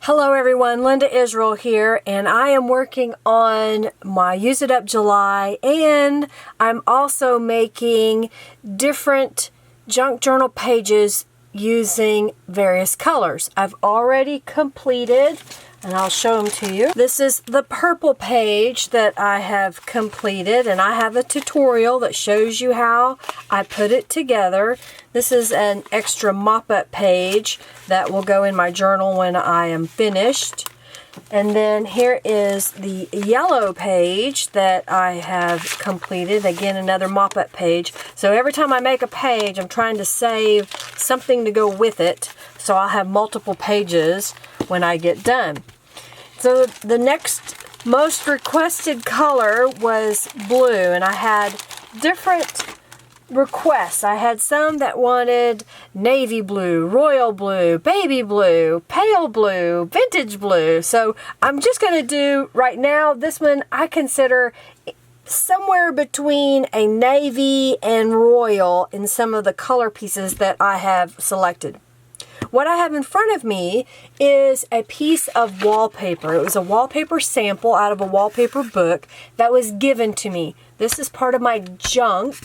Hello everyone, Linda Israel here, and I am working on my Use It Up July, and I'm also making different junk journal pages using various colors. I've already completed, and I'll show them to you. This is the purple page that I have completed, and I have a tutorial that shows you how I put it together. This is an extra mop-up page that will go in my journal when I am finished. And then here is the yellow page that I have completed. Again, another mop-up page. So every time I make a page, I'm trying to save something to go with it, so I'll have multiple pages when I get done. So the next most requested color was blue, and I had different requests. I had some that wanted navy blue, royal blue, baby blue, pale blue, vintage blue. So I'm just going to do right now, this one I consider somewhere between a navy and royal in some of the color pieces that I have selected. What I have in front of me is a piece of wallpaper. It was a wallpaper sample out of a wallpaper book that was given to me. This is part of my junk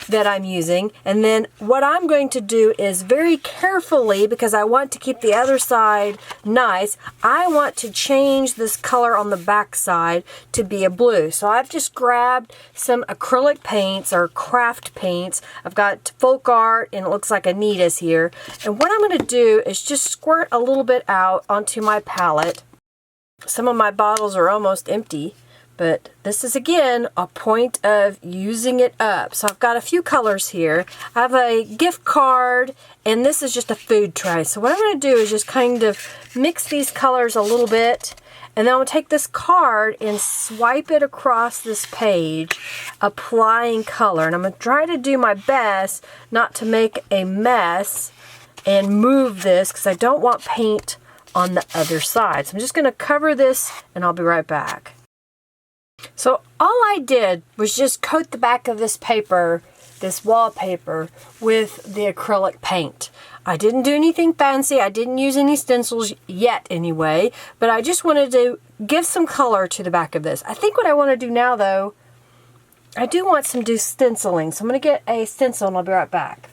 that I'm using, and then what I'm going to do is very carefully, because I want to keep the other side nice, I want to change this color on the back side to be a blue. So I've just grabbed some acrylic paints or craft paints. I've got folk art, and it looks like Anita's here, and what I'm going to do is just squirt a little bit out onto my palette. Some of my bottles are almost empty, but this is, again, a point of using it up. So I've got a few colors here. I have a gift card, and this is just a food tray. So what I'm going to do is just kind of mix these colors a little bit, and then I'm going to take this card and swipe it across this page, applying color. And I'm going to try to do my best not to make a mess and move this, because I don't want paint on the other side. So I'm just going to cover this, and I'll be right back. So all I did was just coat the back of this paper, this wallpaper, with the acrylic paint. I didn't do anything fancy. I didn't use any stencils yet anyway, but I just wanted to give some color to the back of this. I think what I want to do now, though, I do want some stenciling. So I'm going to get a stencil, and I'll be right back.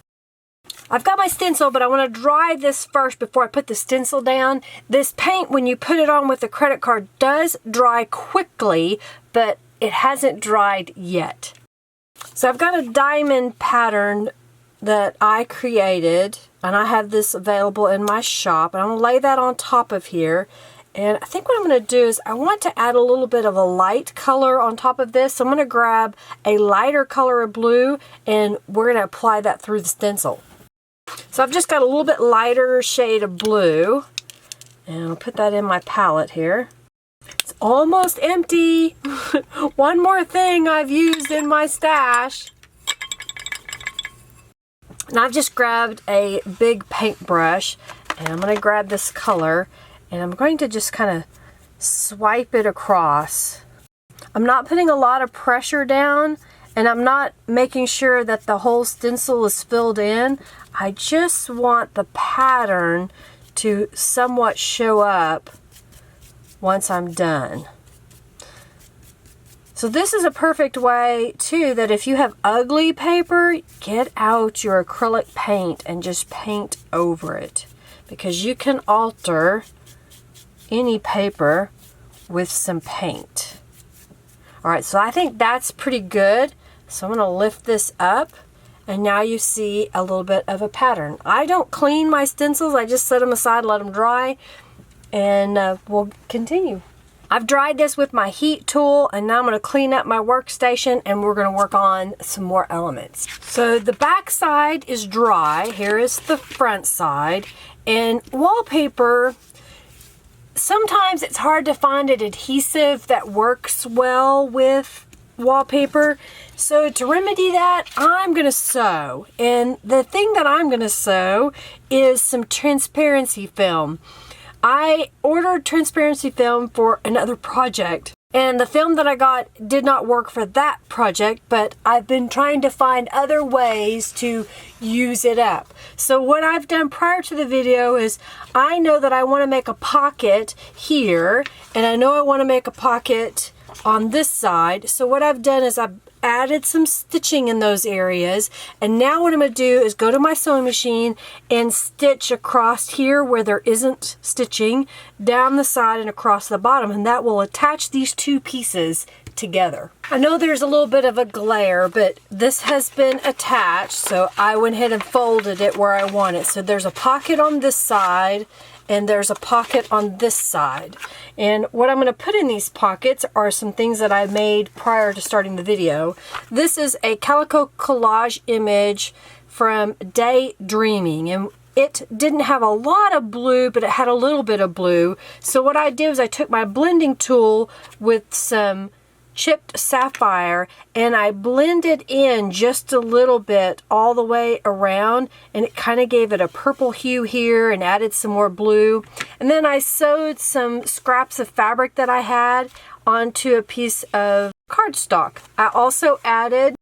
I've got my stencil, but I want to dry this first before I put the stencil down. This paint, when you put it on with the credit card, does dry quickly, but it hasn't dried yet. So I've got a diamond pattern that I created, and I have this available in my shop. And I'm going to lay that on top of here. And I think what I'm going to do is I want to add a little bit of a light color on top of this. So I'm going to grab a lighter color of blue, and we're going to apply that through the stencil. So I've just got a little bit lighter shade of blue, and I'll put that in my palette here. It's almost empty. One more thing I've used in my stash. And I've just grabbed a big paintbrush, and I'm going to grab this color, and I'm going to just kind of swipe it across. I'm not putting a lot of pressure down, and I'm not making sure that the whole stencil is filled in. I just want the pattern to somewhat show up once I'm done. So this is a perfect way, too, that if you have ugly paper, get out your acrylic paint and just paint over it, because you can alter any paper with some paint. All right, so I think that's pretty good. So I'm going to lift this up, and now you see a little bit of a pattern. I don't clean my stencils. I just set them aside, let them dry, and we'll continue. I've dried this with my heat tool, and now I'm going to clean up my workstation, and we're going to work on some more elements. So the back side is dry. Here is the front side. And wallpaper, sometimes it's hard to find an adhesive that works well with wallpaper. So to remedy that, I'm going to sew. And the thing that I'm going to sew is some transparency film. I ordered transparency film for another project, And the film that I got did not work for that project, but I've been trying to find other ways to use it up. So what I've done prior to the video is I know that I want to make a pocket here, and I know I want to make a pocket on this side. So what I've done is I've added some stitching in those areas, and now what I'm going to do is go to my sewing machine and stitch across here where there isn't stitching, down the side and across the bottom, and that will attach these two pieces together. I know there's a little bit of a glare, but this has been attached, so I went ahead and folded it where I want it. So there's a pocket on this side and there's a pocket on this side. And what I'm going to put in these pockets are some things that I made prior to starting the video. This is a Calico Collage image from Daydreaming, and it didn't have a lot of blue, but it had a little bit of blue. So what I did was I took my blending tool with some chipped sapphire and I blended in just a little bit all the way around, and it kind of gave it a purple hue here and added some more blue. And then I sewed some scraps of fabric that I had onto a piece of cardstock. I also added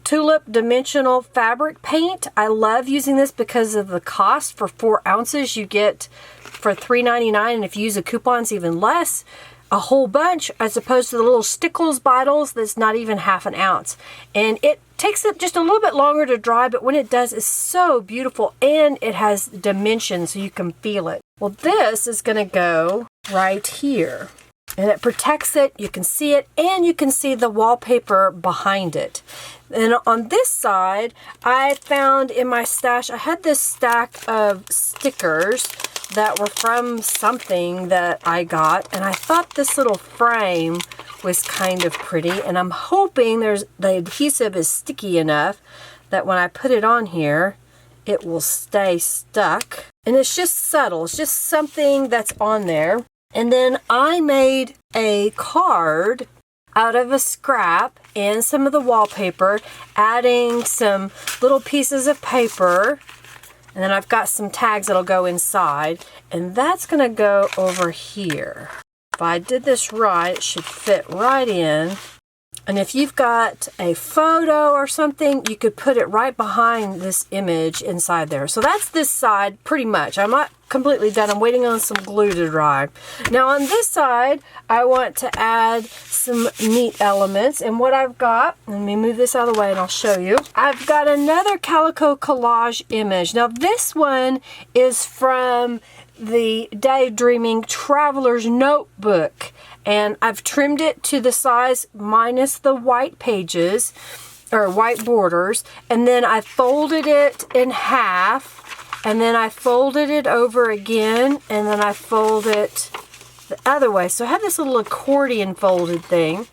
tulip dimensional fabric paint. I love using this because of the cost. For 4 ounces you get for $3.99, and if you use a coupon it's even less. A whole bunch, as opposed to the little Stickles bottles that's not even half an ounce. And it takes it just a little bit longer to dry, but when it does, it's so beautiful, and it has dimension so you can feel it. Well, this is going to go right here, and it protects it. You can see it, and you can see the wallpaper behind it. And on this side, I found in my stash, I had this stack of stickers that were from something that I got, and I thought this little frame was kind of pretty, and I'm hoping the adhesive is sticky enough that when I put it on here it will stay stuck. And it's just subtle, it's just something that's on there. And then I made a card out of a scrap and some of the wallpaper, adding some little pieces of paper. And then I've got some tags that'll go inside, and that's going to go over here. If I did this right, it should fit right in. And if you've got a photo or something, you could put it right behind this image inside there. So that's this side pretty much. I'm not completely done. I'm waiting on some glue to dry. Now on this side, I want to add some neat elements. And what I've got, let me move this out of the way and I'll show you. I've got another Calico Collage image. Now this one is from the Daydreaming Traveler's Notebook. And I've trimmed it to the size minus the white pages or white borders, and then I folded it in half, and then I folded it over again, and then I fold it the other way. So I have this little accordion folded thing.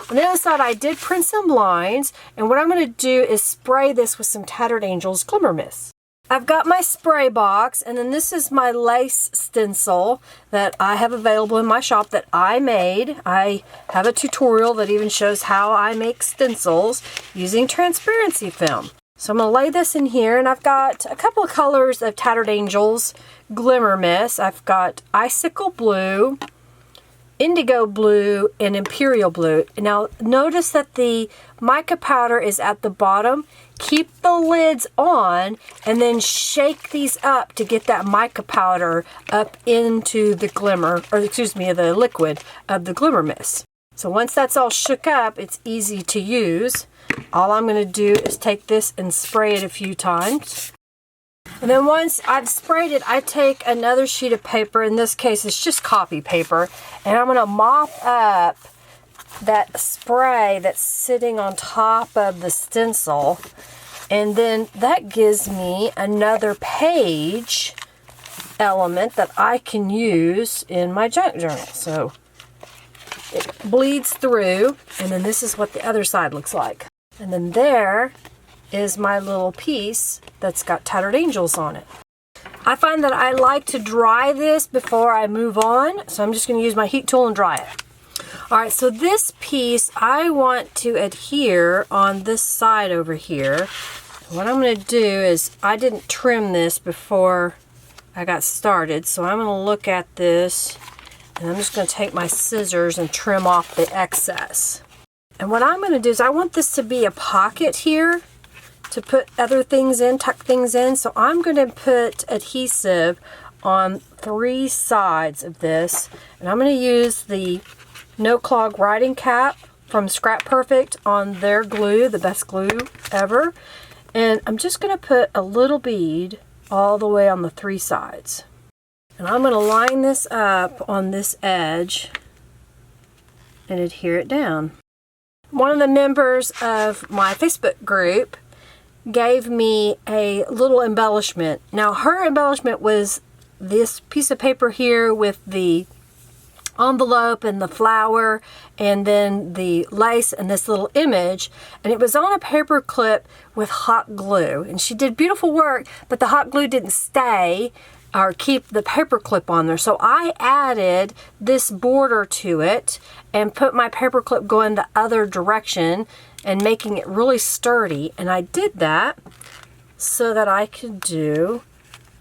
On the other side I did print some lines, and what I'm going to do is spray this with some Tattered Angels Glimmer Mist. I've got my spray box, and then this is my lace stencil that I have available in my shop that I made. I have a tutorial that even shows how I make stencils using transparency film. So I'm going to lay this in here, and I've got a couple of colors of Tattered Angels Glimmer Mist. I've got Icicle Blue, Indigo Blue, and Imperial Blue. Now notice that the mica powder is at the bottom. Keep the lids on and then shake these up to get that mica powder up into the glimmer, or excuse me, the liquid of the Glimmer Mist. So once that's all shook up, it's easy to use. All I'm going to do is take this and spray it a few times. And then once I've sprayed it, I take another sheet of paper. In this case, it's just copy paper. And I'm going to mop up that spray that's sitting on top of the stencil. And then that gives me another page element that I can use in my junk journal. So it bleeds through, and then this is what the other side looks like. And then there is my little piece that's got Tattered Angels on it. I find that I like to dry this before I move on, so I'm just going to use my heat tool and dry it. Alright, so this piece I want to adhere on this side over here. What I'm going to do is, I didn't trim this before I got started, so I'm going to look at this And I'm just going to take my scissors and trim off the excess. And what I'm going to do is I want this to be a pocket here to put other things in, tuck things in. So I'm going to put adhesive on 3 sides of this. And I'm going to use the No Clog writing cap from Scrap Perfect on their glue, the best glue ever. And I'm just going to put a little bead all the way on the 3 sides. And I'm going to line this up on this edge and adhere it down. One of the members of my Facebook group gave me a little embellishment. Now her embellishment was this piece of paper here with the envelope and the flower and then the lace and this little image, and it was on a paper clip with hot glue, and she did beautiful work, but the hot glue didn't stay or keep the paper clip on there. So I added this border to it and put my paper clip going the other direction and making it really sturdy. And I did that so that I could do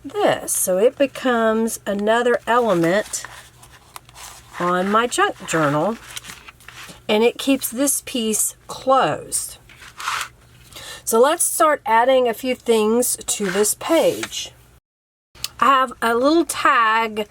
this. So it becomes another element on my junk journal, and it keeps this piece closed. So let's start adding a few things to this page. I have a little tag,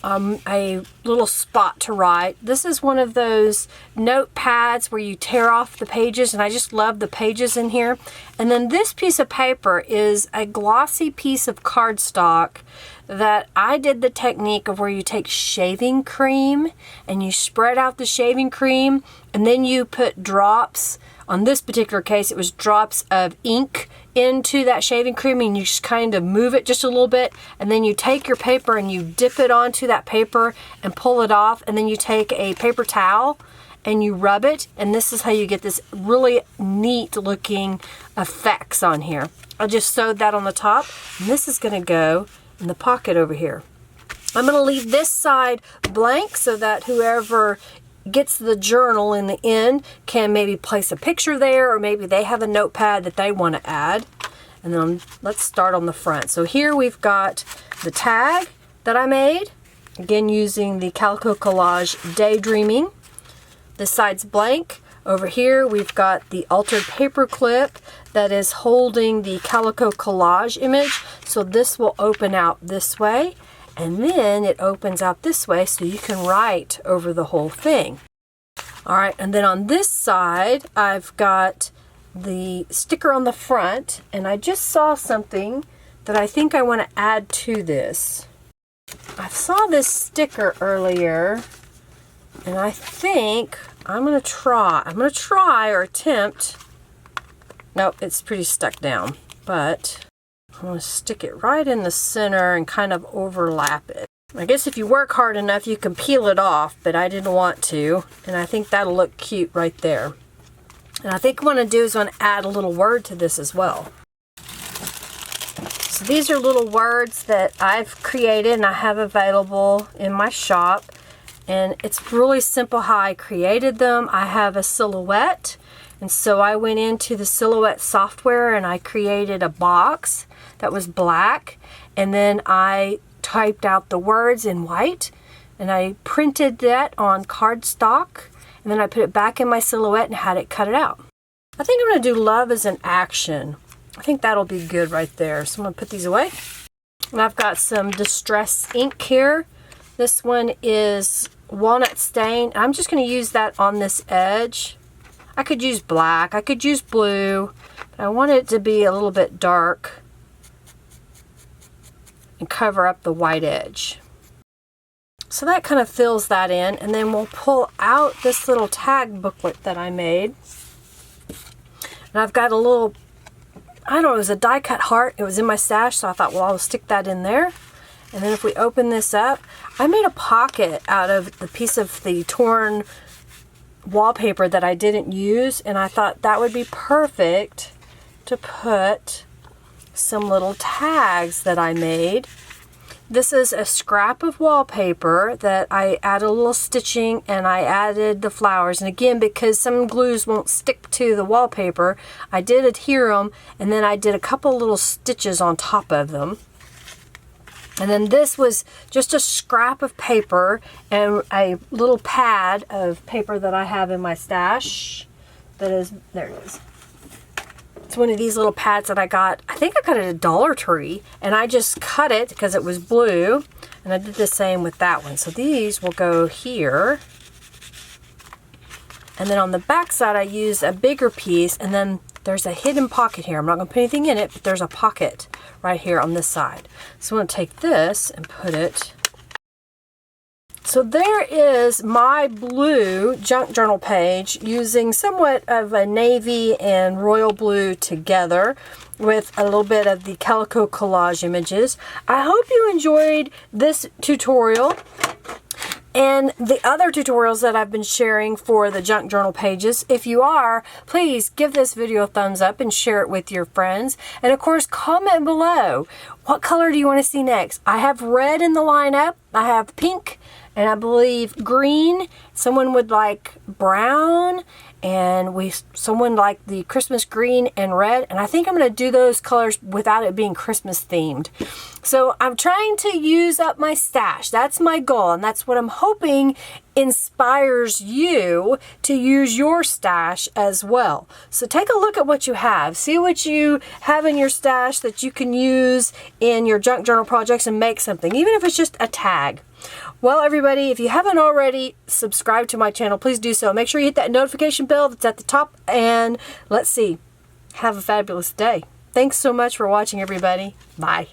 a little spot to write. This is one of those notepads where you tear off the pages, and I just love the pages in here. And then this piece of paper is a glossy piece of cardstock that I did the technique of where you take shaving cream and you spread out the shaving cream, and then you put drops. On this particular case, it was drops of ink into that shaving cream, and you just kind of move it just a little bit, and then you take your paper and you dip it onto that paper and pull it off, and then you take a paper towel and you rub it, and this is how you get this really neat looking effects on here. I just sewed that on the top, and this is going to go in the pocket over here. I'm going to leave this side blank so that whoever gets the journal in the end can maybe place a picture there, or maybe they have a notepad that they want to add. And then let's start on the front. So here we've got the tag that I made, again using the Calico Collage Daydreaming. This side's blank. Over here we've got the altered paper clip that is holding the Calico Collage image. So this will open out this way, and then it opens out this way so you can write over the whole thing. All right, and then on this side, I've got the sticker on the front, and I just saw something that I think I want to add to this. I saw this sticker earlier, and I think I'm going to try or attempt. Nope, it's pretty stuck down, but I'm going to stick it right in the center and kind of overlap it. I guess if you work hard enough, you can peel it off, but I didn't want to, and I think that'll look cute right there. And I think what I'm going to do is I'm going to add a little word to this as well. So these are little words that I've created and I have available in my shop, and it's really simple how I created them. I have a silhouette, and so I went into the Silhouette software and I created a box that was black, and then I typed out the words in white, and I printed that on cardstock, and then I put it back in my Silhouette and had it cut it out. I think I'm going to do love as an action. I think that'll be good right there. So I'm going to put these away. And I've got some Distress ink here. This one is Walnut Stain. I'm just going to use that on this edge. I could use black, I could use blue, but I want it to be a little bit dark and cover up the white edge. So that kind of fills that in, and then we'll pull out this little tag booklet that I made. And I've got a little, I don't know, it was a die cut heart. It was in my stash, so I thought, well, I'll stick that in there. And then if we open this up, I made a pocket out of the piece of the torn wallpaper that I didn't use, and I thought that would be perfect to put some little tags that I made. This is a scrap of wallpaper that I added a little stitching, and I added the flowers. And again, because some glues won't stick to the wallpaper, I did adhere them, and then I did a couple little stitches on top of them. And then this was just a scrap of paper and a little pad of paper that I have in my stash. That is, there it is. It's one of these little pads that I got, I think I got it at Dollar Tree, and I just cut it because it was blue, and I did the same with that one. So these will go here. And then on the back side, I used a bigger piece, and then there's a hidden pocket here. I'm not going to put anything in it, but there's a pocket right here on this side. So I'm going to take this and put it. So there is my blue junk journal page using somewhat of a navy and royal blue together with a little bit of the Calico Collage images. I hope you enjoyed this tutorial and the other tutorials that I've been sharing for the junk journal pages. If you are, please give this video a thumbs up and share it with your friends. And of course, comment below. What color do you want to see next? I have red in the lineup. I have pink and I believe green. Someone would like brown, and someone like the Christmas green and red, and I think I'm going to do those colors without it being Christmas themed. So I'm trying to use up my stash. That's my goal, and that's what I'm hoping inspires you to use your stash as well. So take a look at what you have. See what you have in your stash that you can use in your junk journal projects and make something, even if it's just a tag. Well, everybody, if you haven't already subscribed to my channel, please do so. Make sure you hit that notification bell that's at the top, and let's see. Have a fabulous day. Thanks so much for watching, everybody. Bye.